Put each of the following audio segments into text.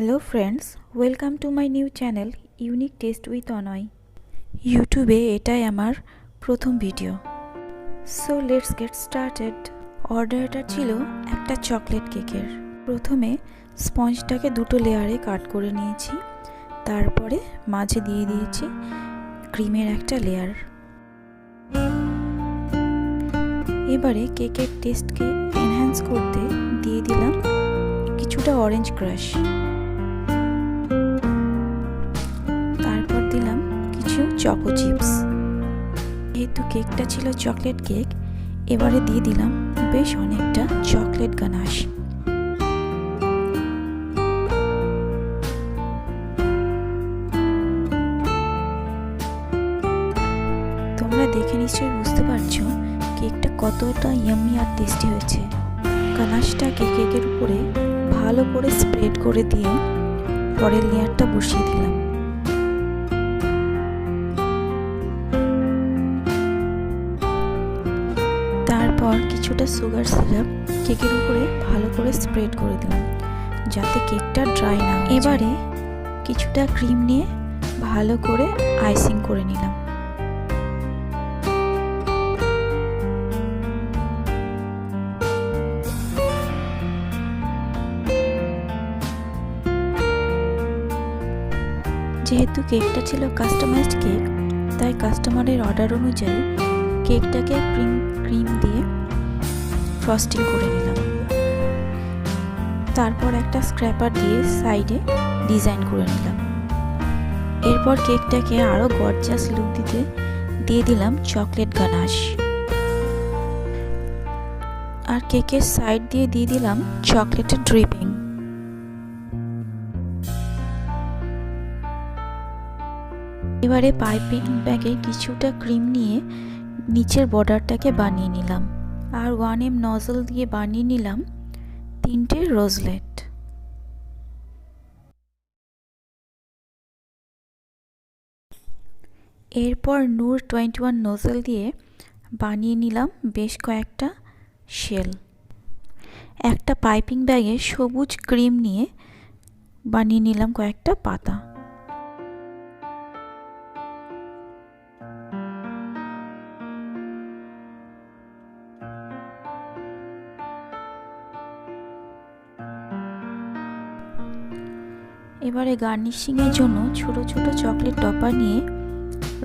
Hello friends, welcome to my new channel unique taste with Anay. ইউটিউবে এটাই আমার প্রথম video. So let's get started. অর্ডারটা ছিল একটা চকলেট কেকের। প্রথমে স্পঞ্জটাকে দুটো লেয়ারে কাট করে নিয়েছি, তারপরে মাঝে দিয়ে দিয়েছি ক্রিমের একটা লেয়ার। এবারে কেকের টেস্টকে এনহ্যান্স করতে দিয়ে দিলাম কিছুটা অরেঞ্জ ক্রাশ, তারপর দিলাম কিছু চকো চিপস। যেহেতু কেকটা ছিল চকলেট কেক, এবারে দিয়ে দিলাম বেশ অনেকটা চকলেট গানাশ। তোমরা দেখে নিশ্চয়ই বুঝতে পারছো কেকটা কতটা ইয়াম্মি আর টেস্টি হয়েছে। গানাশটাকে কেকের উপরে ভালো করে স্প্রেড করে দিয়ে পরের লেয়ারটা বসিয়ে দিলাম। তারপর কিছুটা সুগার সিরাপ কেকের উপরে ভালো করে স্প্রেড করে দিলাম যাতে কেকটা ড্রাই না হয়। এবারে কিছুটা ক্রিম নিয়ে ভালো করে আইসিং করে নিলাম। যেহেতু কেকটা ছিল কাস্টমাইজড কেক, তাই কাস্টমারের অর্ডার অনুযায়ী কেকটাকে ক্রিম দিয়ে ফ্রস্টিং করে নিলাম। তারপর একটা স্ক্র্যাপার দিয়ে সাইডে ডিজাইন করে নিলাম। এরপর কেকটাকে আরও গর্জিয়াস লুক দিতে দিয়ে দিলাম চকলেট গানাশ, আর কেকের সাইড দিয়ে দিয়ে দিলাম চকলেটের ড্রিপিং। এবারে পাইপিং ব্যাগে কিছুটা ক্রিম নিয়ে নিচের বর্ডারটাকে বানিয়ে নিলাম, আর 1M নজল দিয়ে বানিয়ে নিলাম 3টে রোজলেট। এরপর নূর 21 নজল দিয়ে বানিয়ে নিলাম বেশ কয়েকটা শেল। একটা পাইপিং ব্যাগে সবুজ ক্রিম নিয়ে বানিয়ে নিলাম কয়েকটা পাতা। এবারে গার্নিশিংয়ের জন্য ছোট ছোট চকলেট টপার নিয়ে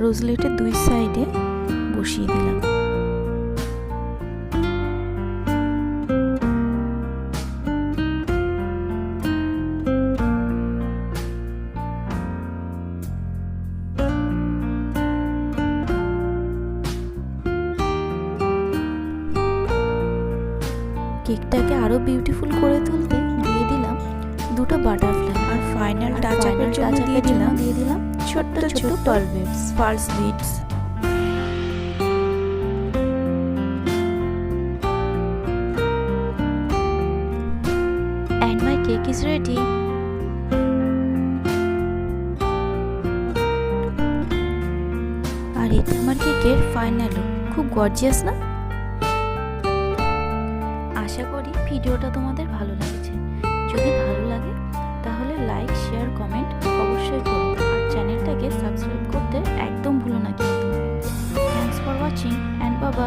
রোজলেটের দুই সাইডে বসিয়ে দিলাম। কেকটাকে আরো বিউটিফুল করে তুলতে দিয়ে দিলাম দুটো বাটারফ্লাই, আর ফাইনাল টাচ আপের জন্য দিয়ে দিলাম ছোট্ট ছোট্ট pearls bits. And my cake is ready. আর এটা আমার কেকের ফাইনাল লুক। খুব গর্জিয়াস না? আশা করি ভিডিওটা তোমাদের ভালো লেগেছে। যদি ভালো লাগে তাহলে লাইক, শেয়ার, কমেন্ট অবশ্যই করো, আর চ্যানেলটাকে সাবস্ক্রাইব করতে একদম ভুলো না কিন্তু। Thanks for watching and bye bye.